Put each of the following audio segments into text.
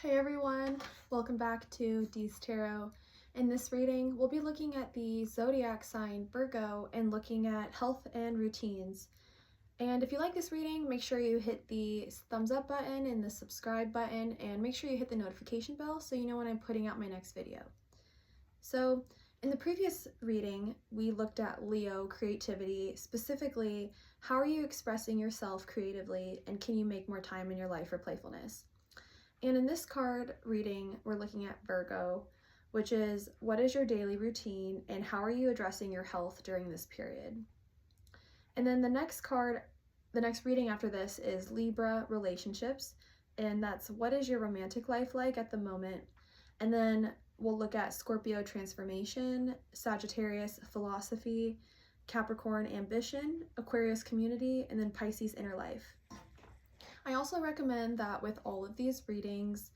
Hey everyone, welcome back to Dee's Tarot. In this reading, we'll be looking at the Zodiac sign Virgo and looking at health and routines. And if you like this reading, make sure you hit the thumbs up button and the subscribe button, and make sure you hit the notification bell so you know when I'm putting out my next video. So in the previous reading, we looked at Leo creativity, specifically how are you expressing yourself creatively and can you make more time in your life for playfulness? And in this card reading, we're looking at Virgo, which is what is your daily routine and how are you addressing your health during this period? And then the next reading after this is Libra, relationships, and that's what is your romantic life like at the moment? And then we'll look at Scorpio, transformation, Sagittarius, philosophy, Capricorn, ambition, Aquarius, community, and then Pisces, inner life. I also recommend that with all of these readings,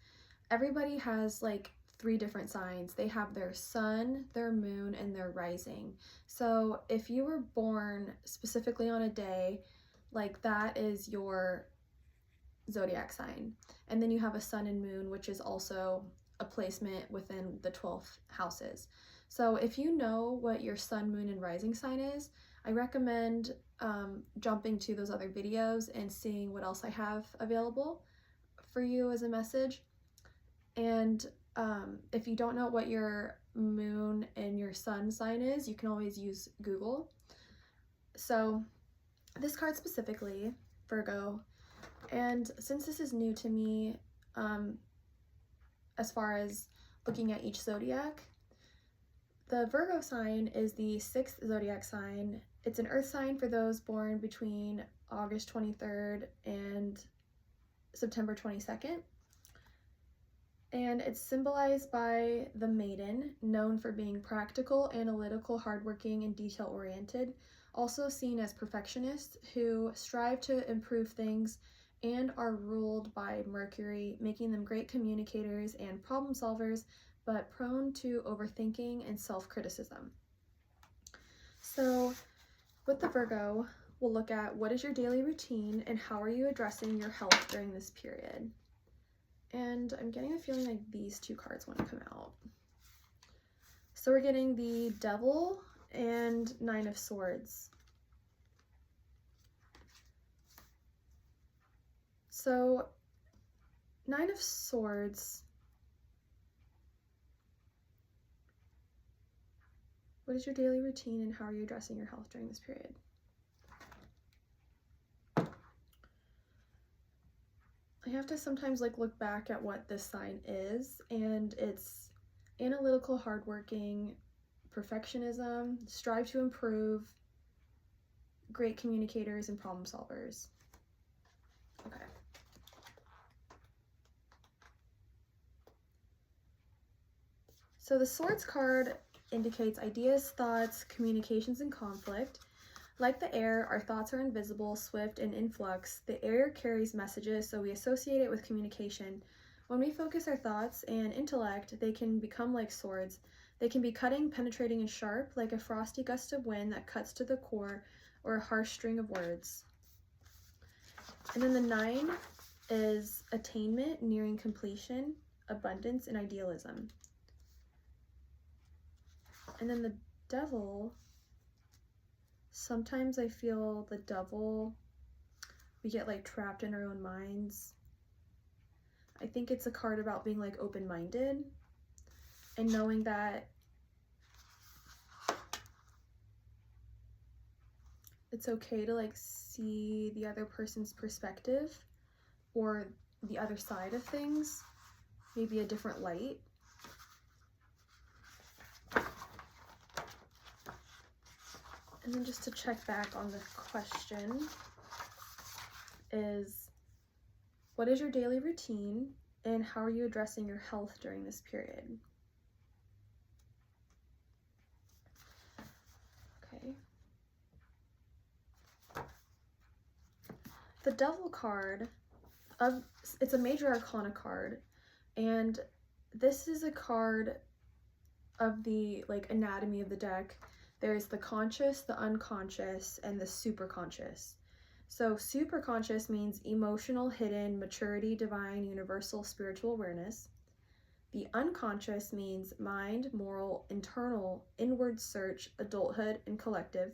everybody has like 3 different signs. They have their sun, their moon, and their rising. So if you were born specifically on a day, like that is your zodiac sign. And then you have a sun and moon, which is also a placement within the 12 houses. So if you know what your sun, moon, and rising sign is, I recommend jumping to those other videos and seeing what else I have available for you as a message. And if you don't know what your moon and your sun sign is, you can always use Google. So this card specifically, Virgo, and since this is new to me, as far as looking at each zodiac, the Virgo sign is the 6th zodiac sign. It's an earth sign for those born between August 23rd and September 22nd. And it's symbolized by the maiden, known for being practical, analytical, hardworking, and detail-oriented, also seen as perfectionists who strive to improve things and are ruled by Mercury, making them great communicators and problem solvers, but prone to overthinking and self-criticism. So with the Virgo, we'll look at what is your daily routine and how are you addressing your health during this period. And I'm getting a feeling like these 2 cards want to come out. So we're getting the Devil and 9 of Swords. So 9 of Swords, what is your daily routine and how are you addressing your health during this period? I have to sometimes look back at what this sign is, and it's analytical, hardworking, perfectionism, strive to improve, great communicators, and problem solvers. Okay. So the Swords card indicates ideas, thoughts, communications, and conflict. Like the air, our thoughts are invisible, swift, and in flux. The air carries messages, so we associate it with communication. When we focus our thoughts and intellect, they can become like swords. They can be cutting, penetrating, and sharp, like a frosty gust of wind that cuts to the core, or a harsh string of words. And then the 9 is attainment, nearing completion, abundance, and idealism. And then the Devil, sometimes I feel the Devil, we get trapped in our own minds. I think it's a card about being open-minded and knowing that it's okay to see the other person's perspective or the other side of things, maybe a different light. And then just to check back on the question is, what is your daily routine and how are you addressing your health during this period? Okay. The Devil card, it's a major arcana card, and this is a card of the anatomy of the deck. There's the conscious, the unconscious, and the superconscious. So superconscious means emotional, hidden, maturity, divine, universal, spiritual awareness. The unconscious means mind, moral, internal, inward search, adulthood, and collective.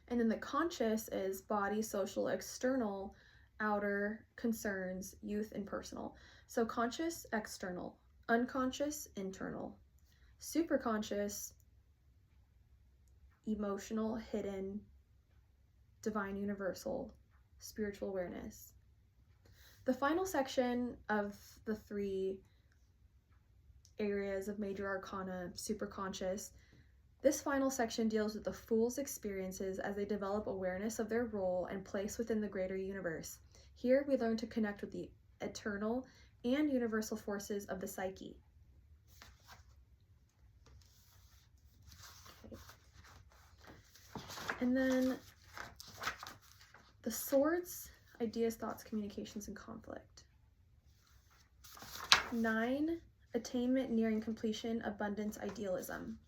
And then the conscious is body, social, external, outer, concerns, youth, and personal. So conscious, external, unconscious, internal, superconscious, emotional, hidden, divine, universal, spiritual awareness. The final section of the 3 areas of major arcana, superconscious, this final section deals with the Fool's experiences as they develop awareness of their role and place within the greater universe. Here we learn to connect with the eternal and universal forces of the psyche. Okay. And then the Swords, ideas, thoughts, communications, and conflict. 9, attainment, nearing completion, abundance, idealism.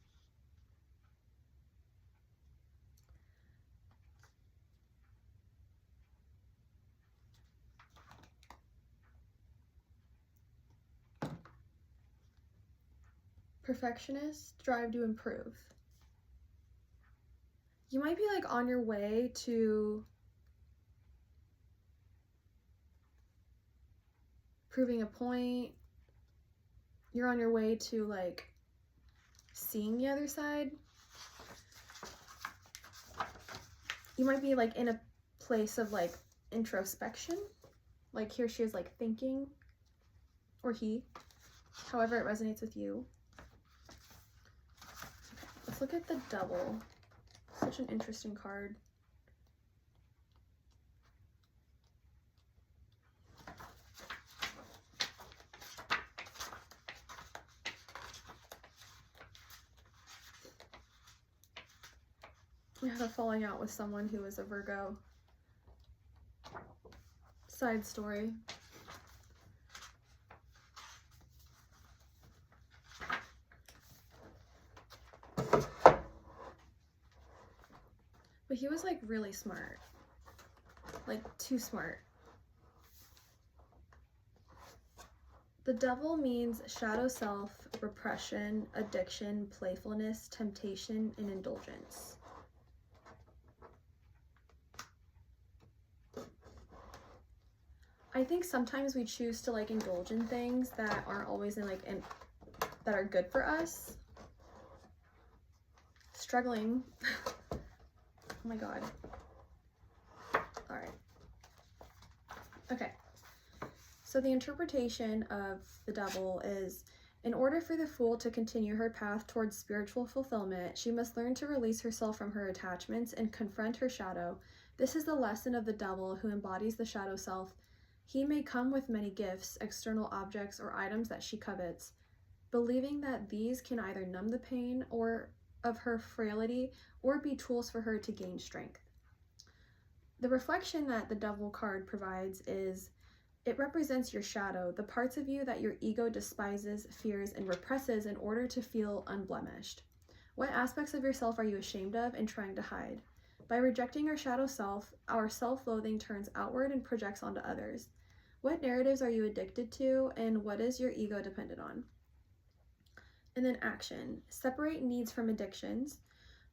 Perfectionist, drive to improve. You might be like on your way to proving a point. You're on your way to like seeing the other side. You might be like in a place of like introspection. Like here she is like thinking, or he, however it resonates with you. Let's look at the Devil. Such an interesting card. I had a falling out with someone who was a Virgo. Side story. But he was like really smart. Like too smart. The Devil means shadow self, repression, addiction, playfulness, temptation, and indulgence. I think sometimes we choose to like indulge in things that aren't always that are good for us. Struggling. Oh my god. All right. Okay. So the interpretation of the Devil is, in order for the Fool to continue her path towards spiritual fulfillment, she must learn to release herself from her attachments and confront her shadow. This is the lesson of the Devil, who embodies the shadow self. He may come with many gifts, external objects, or items that she covets, believing that these can either numb the pain of her frailty or be tools for her to gain strength. The reflection that the Devil card provides is, it represents your shadow, the parts of you that your ego despises, fears, and represses in order to feel unblemished. What aspects of yourself are you ashamed of and trying to hide? By rejecting our shadow self, our self-loathing turns outward and projects onto others. What narratives are you addicted to, and what is your ego dependent on? And then action. Separate needs from addictions.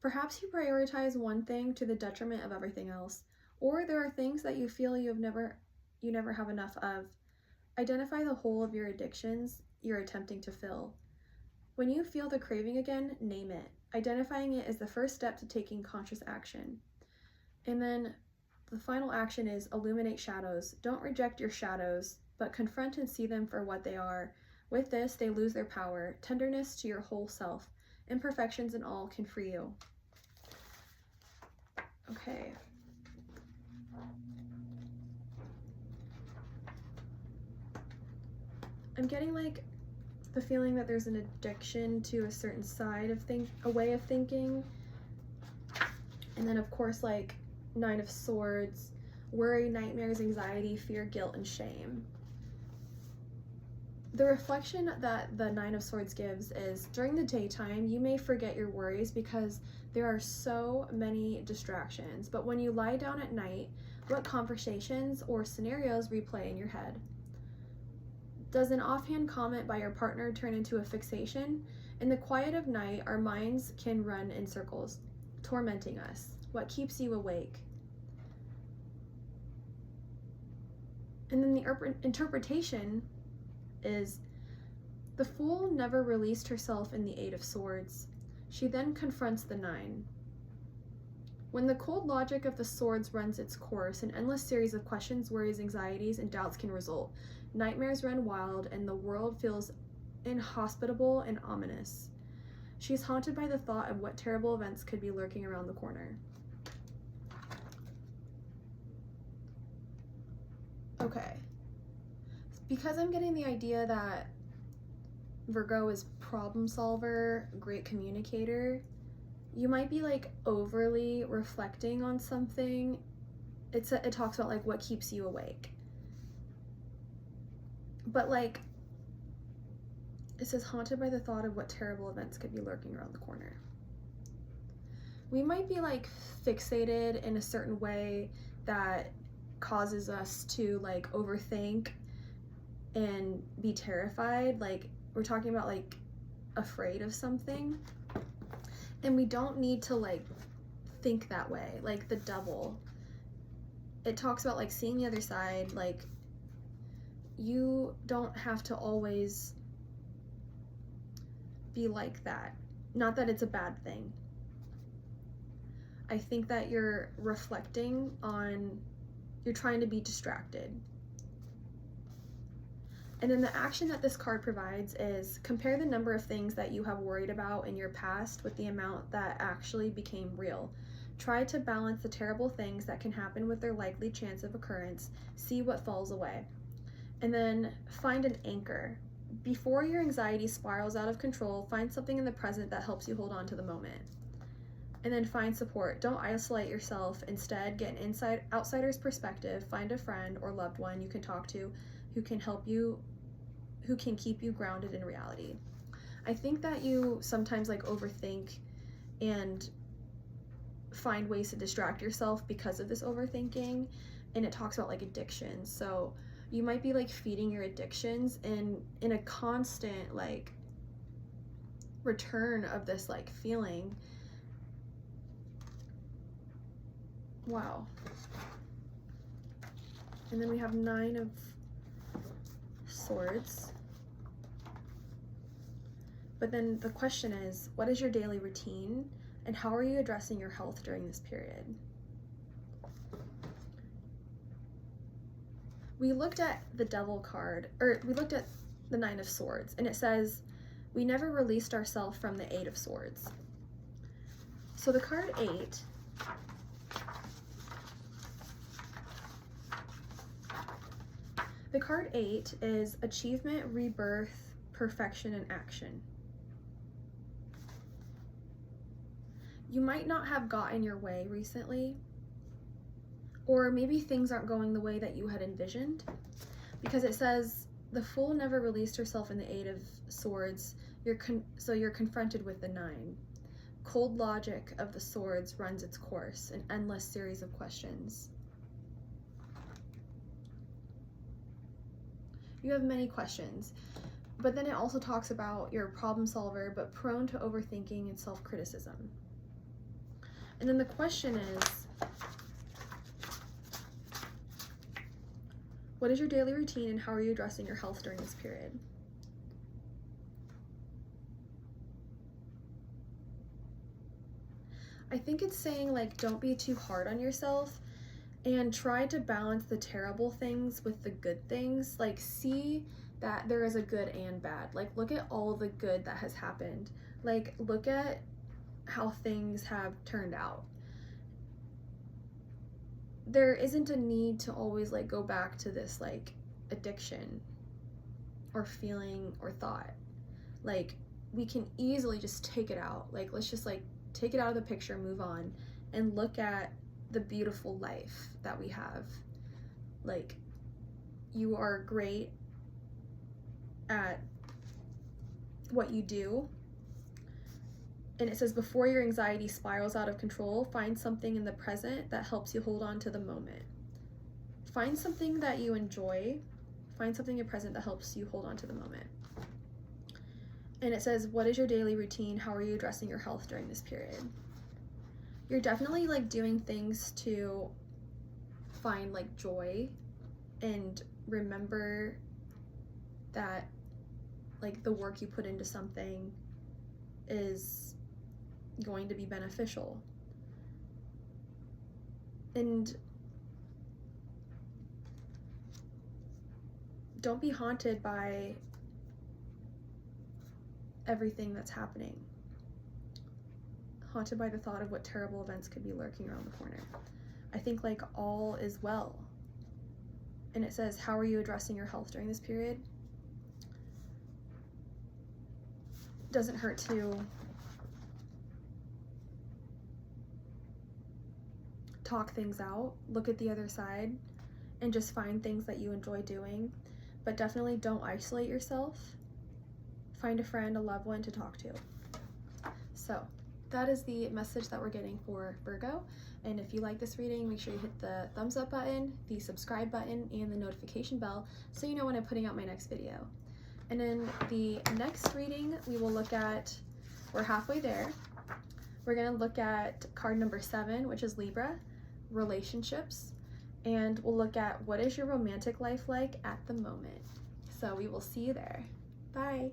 Perhaps you prioritize one thing to the detriment of everything else, or there are things that you feel you never have enough of. Identify the whole of your addictions you're attempting to fill. When you feel the craving again, name it. Identifying it is the first step to taking conscious action. And then the final action is illuminate shadows. Don't reject your shadows, but confront and see them for what they are. With this, they lose their power. Tenderness to your whole self. Imperfections and all can free you. Okay. I'm getting like the feeling that there's an addiction to a certain side of a way of thinking. And then of course like 9 of Swords, worry, nightmares, anxiety, fear, guilt, and shame. The reflection that the 9 of Swords gives is, during the daytime, you may forget your worries because There are so many distractions, but when you lie down at night, what conversations or scenarios replay in your head? Does an offhand comment by your partner turn into a fixation? In the quiet of night, our minds can run in circles, tormenting us. What keeps you awake? And then the interpretation is, the fool never released herself in the 8 of Swords. She then confronts the 9. When the cold logic of the swords runs its course, an endless series of questions, worries, anxieties, and doubts can result. Nightmares run wild, and the world feels inhospitable and ominous. She's haunted by the thought of what terrible events could be lurking around the corner. Okay. Because I'm getting the idea that Virgo is problem solver, great communicator, you might be like overly reflecting on something. It talks about like what keeps you awake. But like, it says haunted by the thought of what terrible events could be lurking around the corner. We might be like fixated in a certain way that causes us to like overthink and be terrified. Like, we're talking about like afraid of something, and we don't need to like think that way. Like the Devil, it talks about like seeing the other side. Like, you don't have to always be like that. Not that it's a bad thing. I think that you're reflecting on, you're trying to be distracted. And then the action that this card provides is compare the number of things that you have worried about in your past with the amount that actually became real. Try to balance the terrible things that can happen with their likely chance of occurrence. See what falls away. And then find an anchor. Before your anxiety spirals out of control, find something in the present that helps you hold on to the moment. And then find support. Don't isolate yourself. Instead, get an outsider's perspective. Find a friend or loved one you can talk to who can help you, who can keep you grounded in reality. I think that you sometimes like overthink and find ways to distract yourself because of this overthinking, and it talks about like addictions. So you might be like feeding your addictions and in a constant like return of this like feeling. Wow. And then we have 9 of Swords. But then the question is, what is your daily routine and how are you addressing your health during this period? We looked at the Devil card, or we looked at the 9 of Swords, and it says, we never released ourselves from the 8 of Swords. So the card 8, the card 8 is achievement, rebirth, perfection, and action. You might not have gotten your way recently, or maybe things aren't going the way that you had envisioned, because it says the Fool never released herself in the 8 of Swords. So you're confronted with the 9. Cold logic of the Swords runs its course, an endless series of questions. You have many questions, but then it also talks about you're a problem solver, but prone to overthinking and self-criticism. And then the question is, what is your daily routine and how are you addressing your health during this period? I think it's saying like, don't be too hard on yourself and try to balance the terrible things with the good things. Like, see that there is a good and bad. Like, look at all of the good that has happened. Like, look at how things have turned out. There isn't a need to always like go back to this like addiction or feeling or thought. Like, we can easily just take it out. Like, let's just like take it out of the picture, move on, and look at the beautiful life that we have. Like, you are great at what you do, And it says, before your anxiety spirals out of control, find something in the present that helps you hold on to the moment. Find something that you enjoy. Find something in the present that helps you hold on to the moment. And it says, what is your daily routine? How are you addressing your health during this period? You're definitely like doing things to find like joy and remember that like the work you put into something is going to be beneficial. And don't be haunted by everything that's happening. Haunted by the thought of what terrible events could be lurking around the corner. I think like all is well. And it says, how are you addressing your health during this period? Doesn't hurt to talk things out, look at the other side, and just find things that you enjoy doing. But definitely don't isolate yourself. Find a friend, a loved one to talk to. So that is the message that we're getting for Virgo. And if you like this reading, make sure you hit the thumbs up button, the subscribe button, and the notification bell so you know when I'm putting out my next video. And in the next reading, we will look at, we're halfway there. We're gonna look at card number 7, which is Libra, relationships. And we'll look at what is your romantic life like at the moment. So we will see you there. Bye.